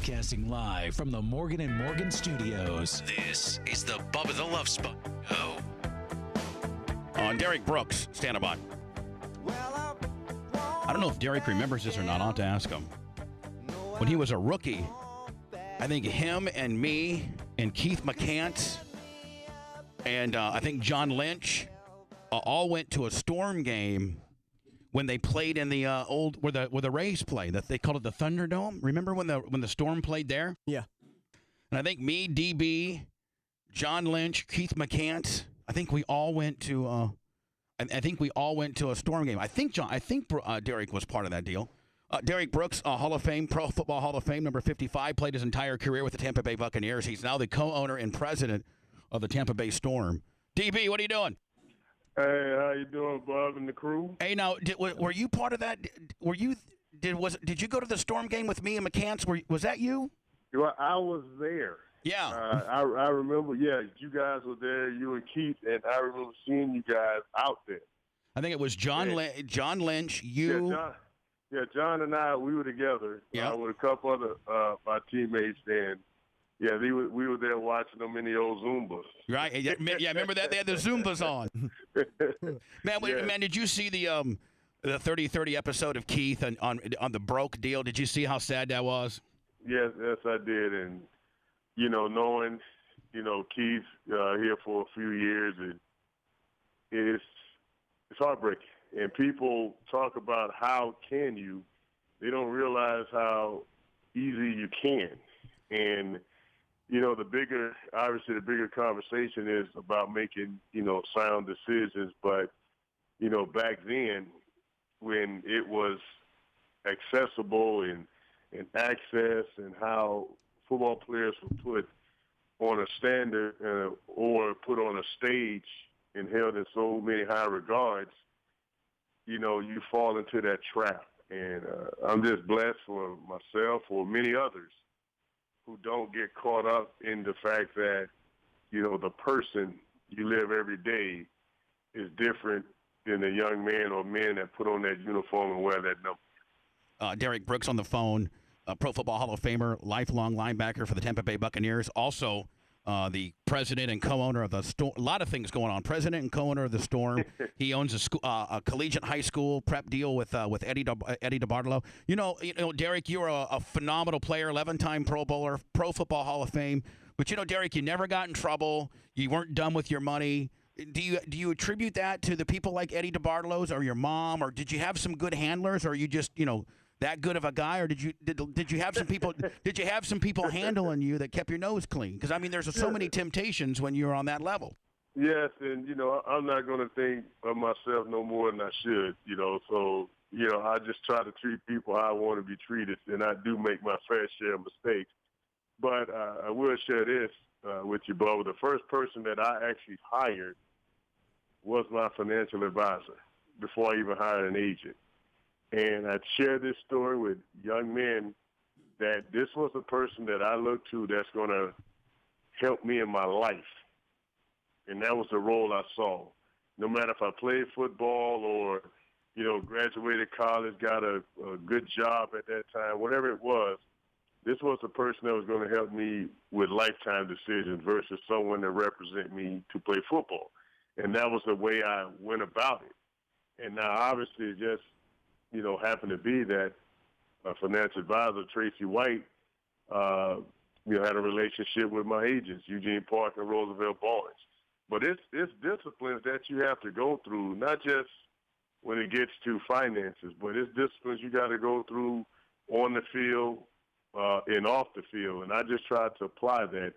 Broadcasting live from the Morgan & Morgan studios. This is the Bubba the Love Spot Show. Derrick Brooks, stand by. I don't know if Derrick remembers this or not. I'll have to ask him. When he was a rookie, I think him and me and Keith McCants and I think John Lynch all went to a Storm game when they played in the old where the Rays play. That they called it the Thunderdome. Remember when the Storm played there? Yeah. And I think me, DB, John Lynch, Keith McCants. I think we all went to. I think we all went to a Storm game. I think Derrick was part of that deal. Derrick Brooks, Hall of Fame, Pro Football Hall of Fame, number 55, played his entire career with the Tampa Bay Buccaneers. He's now the co-owner and president of the Tampa Bay Storm. DB, what are you doing? Hey, how you doing, Bob and the crew? Hey, now, were you part of that? Did you go to the Storm game with me and McCants? Was that you? Well, I was there. Yeah. I remember, you guys were there, you and Keith, and I remember seeing you guys out there. I think it was John Lynch, you. John and I, we were together with a couple other my teammates, and we were there watching them in the old Zumbas. Right. Yeah, remember that? They had the Zumbas on. Man, did you see the 30-30 episode of Keith on the broke deal? Did you see how sad that was? Yes, I did, and knowing Keith here for a few years, it's heartbreaking. And people talk about how can you, they don't realize how easy you can. And the bigger conversation is about making sound decisions. But back then, when it was accessible and access, and how football players were put on a standard or put on a stage and held in so many high regards, you fall into that trap. And I'm just blessed for myself or many others who don't get caught up in the fact that, the person you live every day is different than the young man or men that put on that uniform and wear that number. Derrick Brooks on the phone. Pro Football Hall of Famer, lifelong linebacker for the Tampa Bay Buccaneers. Also, the president and co-owner of the Storm. A lot of things going on. President and co-owner of the Storm. He owns a collegiate high school prep deal with Eddie DeBartolo. Derrick, you were a phenomenal player, 11-time Pro Bowler, Pro Football Hall of Fame. But Derrick, you never got in trouble. You weren't dumb with your money. Do you attribute that to the people like Eddie DeBartolo's or your mom, or did you have some good handlers, or are you just that good of a guy, or did you have some people? Did you have some people handling you that kept your nose clean? Because there's so many temptations when you're on that level. Yes, and I'm not going to think of myself no more than I should. So I just try to treat people how I want to be treated, and I do make my fair share of mistakes. But I will share this with you, Bubba. The first person that I actually hired was my financial advisor before I even hired an agent. And I'd share this story with young men that this was a person that I look to that's going to help me in my life. And that was the role I saw. No matter if I played football or, graduated college, got a good job at that time, whatever it was, this was the person that was going to help me with lifetime decisions versus someone that represent me to play football. And that was the way I went about it. And now, obviously, it just happened to be that financial advisor, Tracy White, had a relationship with my agents, Eugene Park and Roosevelt Barnes. But it's disciplines that you have to go through, not just when it gets to finances, but it's disciplines you got to go through on the field and off the field. And I just tried to apply that.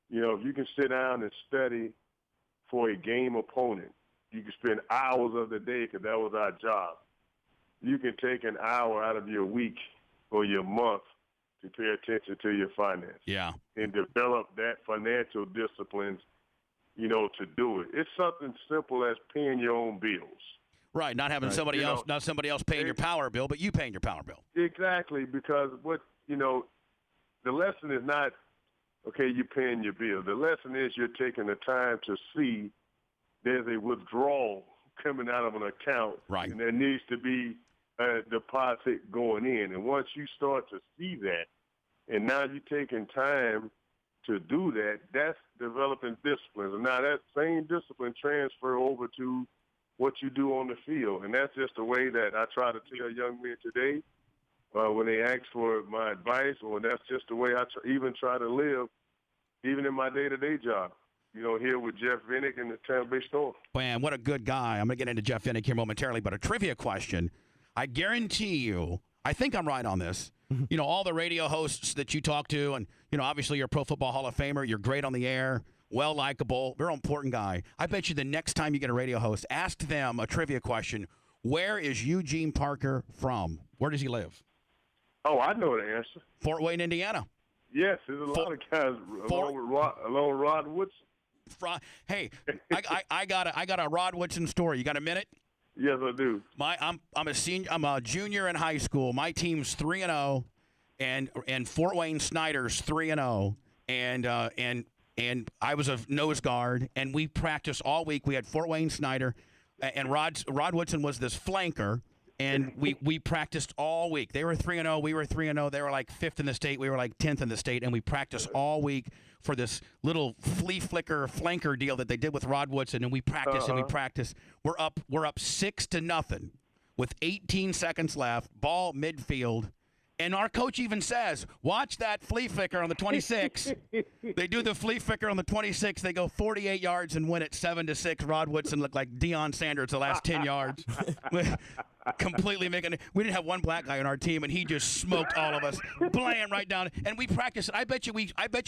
If you can sit down and study for a game opponent, you can spend hours of the day because that was our job. You can take an hour out of your week or your month to pay attention to your finances. Yeah. And develop that financial disciplines, to do it. It's something simple as paying your own bills. Right, not having somebody else, not somebody else paying your power bill, but you paying your power bill. Exactly, because the lesson is not, okay, you're paying your bill. The lesson is you're taking the time to see there's a withdrawal coming out of an account. Right. And there needs to be a deposit going in. And once you start to see that, And now you're taking time to do that. That's developing disciplines. And now that same discipline transfer over to what you do on the field. And that's just the way that I try to tell young men today when they ask for my advice, or that's just the way I even try to live, even in my day-to-day job. Here with Jeff Vinnick and the Tampa Bay Storm. Man, what a good guy. I'm going to get into Jeff Vinnick here momentarily, but a trivia question. I guarantee you, I think I'm right on this. All the radio hosts that you talk to, and, obviously you're a Pro Football Hall of Famer. You're great on the air, well likable, very important guy. I bet you the next time you get a radio host, ask them a trivia question. Where is Eugene Parker from? Where does he live? Oh, I know the answer. Fort Wayne, Indiana. Yes, there's a lot of guys along with Rod Woodson. Hey, I got a Rod Woodson story. You got a minute? Yes, I do. I'm a senior. I'm a junior in high school. My team's 3-0, and Fort Wayne Snyder's 3-0, and I was a nose guard, and we practiced all week. We had Fort Wayne Snyder, and Rod Woodson was this flanker. And we practiced all week. They were 3-0. We were 3-0. They were like 5th in the state. We were like 10th in the state. And we practiced all week for this little flea flicker flanker deal that they did with Rod Woodson. And we practiced and we practiced. We're up 6-0 with 18 seconds left. Ball midfield. And our coach even says, watch that flea flicker on the 26. They do the flea flicker on the 26. They go 48 yards and win it 7-6. Rod Woodson looked like Deion Sanders the last 10 yards. Completely making it. We didn't have one black guy on our team, and he just smoked all of us. Blam, right down. And we practiced it. I bet you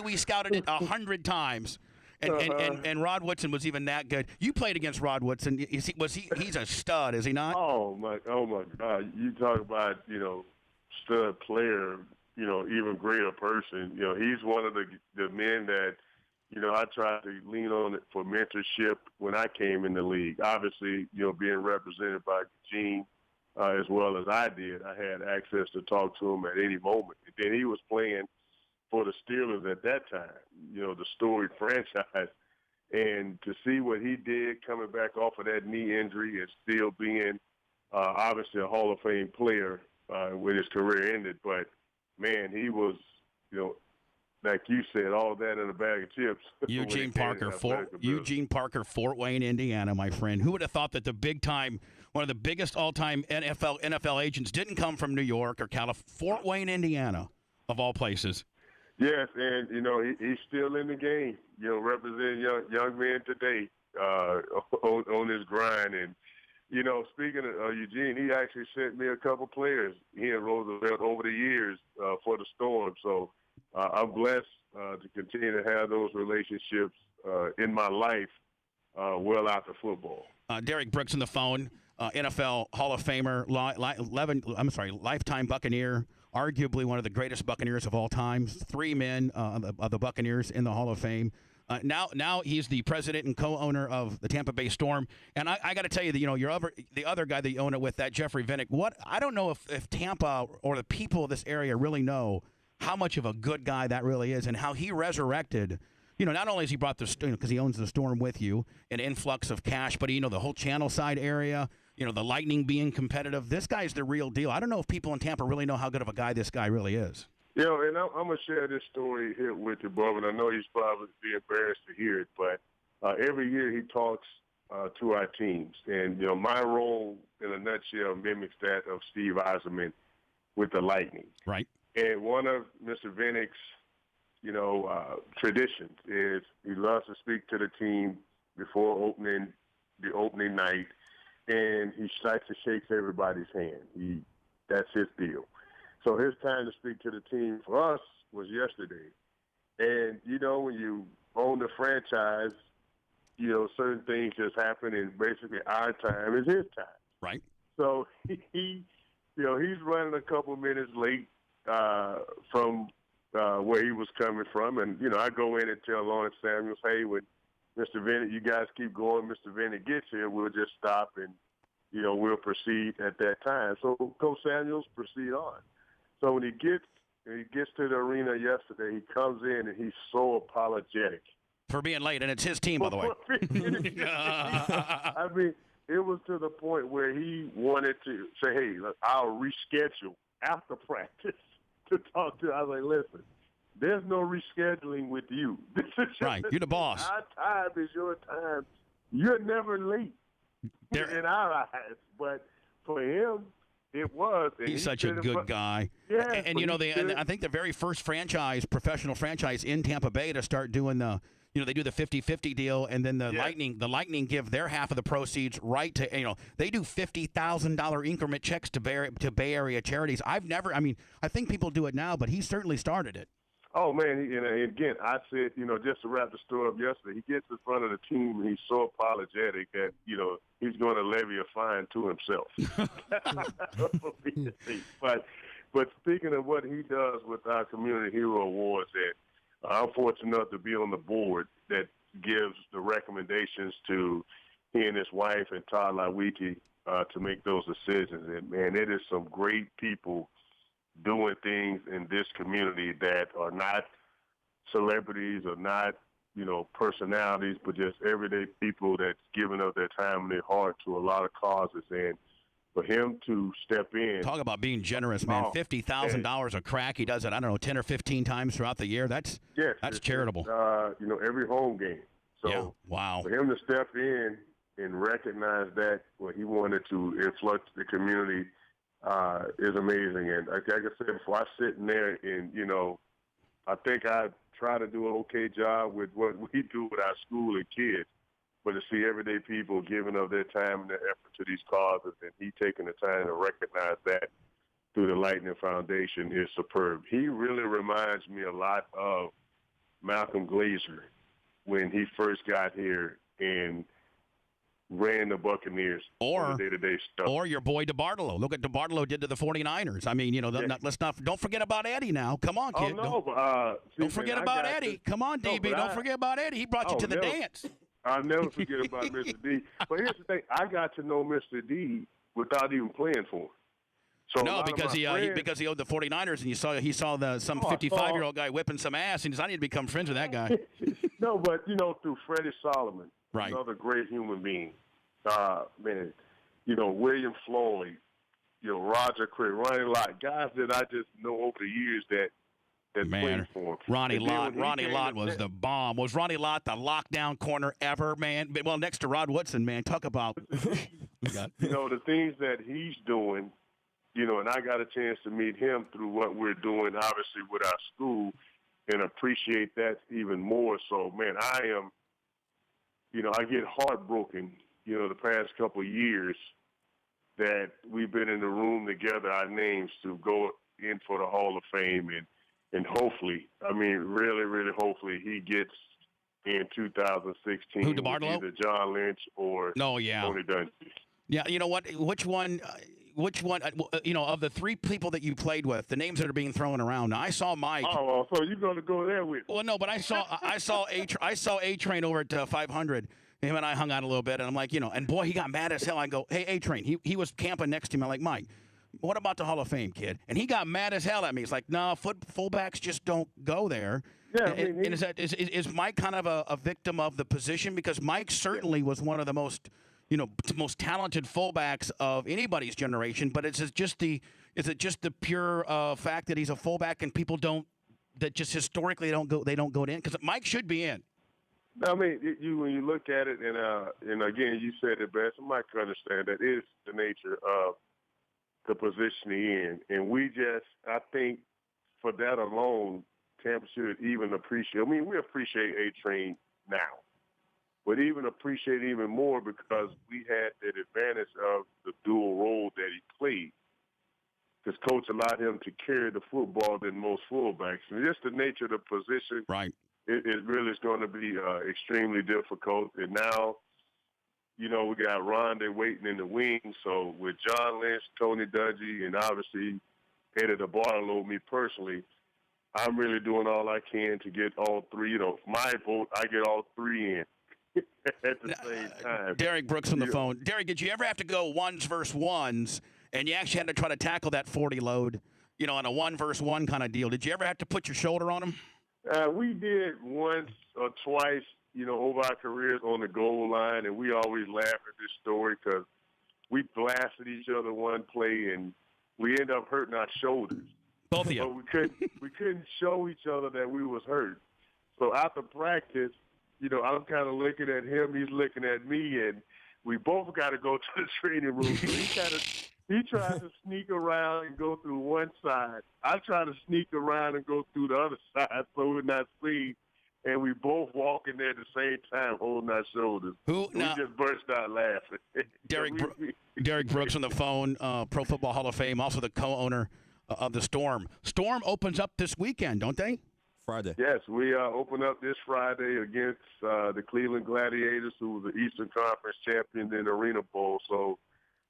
we scouted it 100 times. And Rod Woodson was even that good. You played against Rod Woodson. He's a stud, is he not? Oh my God. You talk about, stud player, even greater person. He's one of the men that, I tried to lean on it for mentorship when I came in the league. Obviously, being represented by Gene as well as I did, I had access to talk to him at any moment. And then he was playing for the Steelers at that time, the storied franchise. And to see what he did coming back off of that knee injury and still being obviously a Hall of Fame player when his career ended. But, man, he was, like you said, all that in a bag of chips. Eugene Parker, Fort Wayne, Indiana, my friend. Who would have thought that the big-time, one of the biggest all-time NFL agents didn't come from New York or California, Fort Wayne, Indiana, of all places? Yes, and, he's still in the game, representing young men today on his grind. And, speaking of Eugene, he actually sent me a couple players, he and Roosevelt, over the years for the Storm. So I'm blessed to continue to have those relationships in my life well after football. Derrick Brooks on the phone, NFL Hall of Famer, lifetime Buccaneer, arguably one of the greatest Buccaneers of all time. 3 men of the Buccaneers in the Hall of Fame. Now he's the president and co-owner of the Tampa Bay Storm. And I got to tell you, that the other guy that you own it with, that Jeffrey Vinnick. I don't know if Tampa or the people of this area really know how much of a good guy that really is, and how he resurrected. Not only has he brought the because he owns the Storm with you, an influx of cash, but the whole Channel Side area. The Lightning being competitive. This guy's the real deal. I don't know if people in Tampa really know how good of a guy this guy really is. And I'm going to share this story here with you, Bubba, and I know he's probably be embarrassed to hear it, but every year he talks to our teams. And, my role, in a nutshell, mimics that of Steve Eiserman with the Lightning. Right. And one of Mr. Vinnick's, traditions is he loves to speak to the team before the opening night, and he likes to shake everybody's hand. That's his deal. So his time to speak to the team for us was yesterday. And, when you own the franchise, certain things just happen, and basically our time is his time. Right. So he's running a couple minutes late from where he was coming from. And, I go in and tell Lawrence Samuels, hey, when Mr. Vinnick, you guys keep going, Mr. Vinnick gets here, we'll just stop and, we'll proceed at that time. So Coach Samuels, proceed on. So when he gets to the arena yesterday, he comes in and he's so apologetic. For being late, and it's his team, by the way. I mean, it was to the point where he wanted to say, hey, look, I'll reschedule after practice to talk to. I was like, listen, there's no rescheduling with you. This is Right, you're the boss. Our time is your time. You're never late in our eyes, but for him, it was. And he's such a good guy. Yeah, and you know, and I think the very first professional franchise in Tampa Bay to start doing they do the 50-50 deal, and then the Lightning give their half of the proceeds right to, they do $50,000 increment checks to Bay Area charities. I think people do it now, but he certainly started it. Oh, man, and again, I said, just to wrap the story up yesterday, he gets in front of the team and he's so apologetic that, he's going to levy a fine to himself. But speaking of what he does with our Community Hero Awards, that I'm fortunate enough to be on the board that gives the recommendations to he and his wife and Todd Lawicki to make those decisions. And, man, it is some great people doing things in this community that are not celebrities or not, personalities, but just everyday people that's giving up their time and their heart to a lot of causes. And for him to step in. Talk about being generous, man. $50,000 a crack. He does it, 10 or 15 times throughout the year. That's charitable. Every home game. So yeah, wow. For him to step in and recognize that what he wanted to influx the community is amazing. And like I said before, I sit in there and, I think I try to do an okay job with what we do with our school and kids. But to see everyday people giving up their time and their effort to these causes, and he taking the time to recognize that through the Lightning Foundation is superb. He really reminds me a lot of Malcolm Glazer when he first got here and ran the Buccaneers on the day-to-day stuff. Or your boy DeBartolo. Look what DeBartolo did to the 49ers. I mean, don't forget about Eddie now. Come on, kid. Don't forget about Eddie. Come on, DB. Don't forget about Eddie. He brought you to the dance. I'll never forget about Mr. D. But here's the thing. I got to know Mr. D without even playing for him. So because he owed the 49ers, and he saw some 55-year-old guy whipping some ass, and he said, I need to become friends with that guy. No, but, through Freddie Solomon, right. Another great human being. William Floyd, Roger Craig, Ronnie Lott, guys that I just know over the years that played for him. Ronnie Lott was the bomb. Was Ronnie Lott the lockdown corner ever, man? Well, next to Rod Woodson, man. Talk about the things that he's doing, and I got a chance to meet him through what we're doing, obviously, with our school, and appreciate that even more. So, man, I am, I get heartbroken, the past couple of years that we've been in the room together, our names to go in for the Hall of Fame. And hopefully, really, really hopefully he gets in 2016. Who, DeBartolo? Either John Lynch or Tony Dungy. Yeah, you know what? Which one, of the three people that you played with, the names that are being thrown around. Now, I saw Mike. Oh, so you're going to go there with? Well, no, but I saw A-Train over at 500. Him and I hung out a little bit, and I'm like, and boy, he got mad as hell. I go, hey, A-Train. He was camping next to me. I'm like, Mike, what about the Hall of Fame, kid? And he got mad as hell at me. He's like, no, fullbacks just don't go there. Yeah, and is Mike kind of a victim of the position? Because Mike certainly was one of the most talented fullbacks of anybody's generation. But is it just the pure fact that he's a fullback and people just historically don't go in? Because Mike should be in. When you look at it, and again, you said it best. Mike can understand that is the nature of the position he's in. And I think for that alone, Tampa should even appreciate. We appreciate A-Train now, but even appreciate even more because we had that advantage of the dual role that he played. Because Coach allowed him to carry the football than most fullbacks. And just the nature of the position, right? It really is going to be extremely difficult. And now, we got Rondé waiting in the wings. So with John Lynch, Tony Dungy, and obviously Eddie DeBartolo, me personally, I'm really doing all I can to get all three. My vote, I get all three in at the same time. Derrick Brooks on the phone. Derrick, did you ever have to go ones versus ones, and you actually had to try to tackle that 40 load, on a 1 versus 1 kind of deal? Did you ever have to put your shoulder on him? We did once or twice, over our careers on the goal line, and we always laugh at this story because we blasted each other one play, and we end up hurting our shoulders. Both of you. But we couldn't show each other that we was hurt. So after practice, I'm kind of looking at him, he's looking at me, and we both got to go to the training room. So he tries to sneak around and go through one side. I try to sneak around and go through the other side so we're not seen. And we both walk in there at the same time, holding our shoulders. We just burst out laughing. Derrick Brooks on the phone, Pro Football Hall of Fame, also the co-owner of the Storm. Storm opens up this weekend, don't they? Friday. Yes, we open up this Friday against the Cleveland Gladiators, who was the Eastern Conference champion in the Arena Bowl. So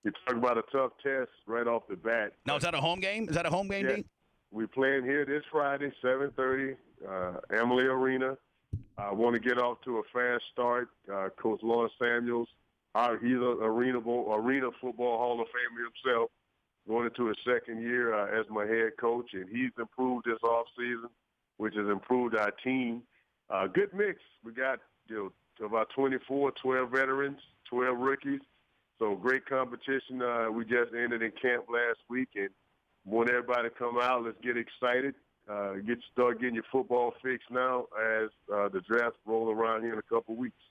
you're talking about a tough test right off the bat. Now, is that a home game? Is that a home game, D? We're playing here this Friday, 7:30, Amalie Arena. I want to get off to a fast start. Coach Lawrence Samuels, he's an Arena Football Hall of Famer himself, going into his second year as my head coach, and he's improved this offseason, which has improved our team. Good mix. We got about 24, 12 veterans, 12 rookies. So great competition. We just ended in camp last week, and want everybody to come out. Let's get excited. Start getting your football fix now as the draft roll around here in a couple weeks.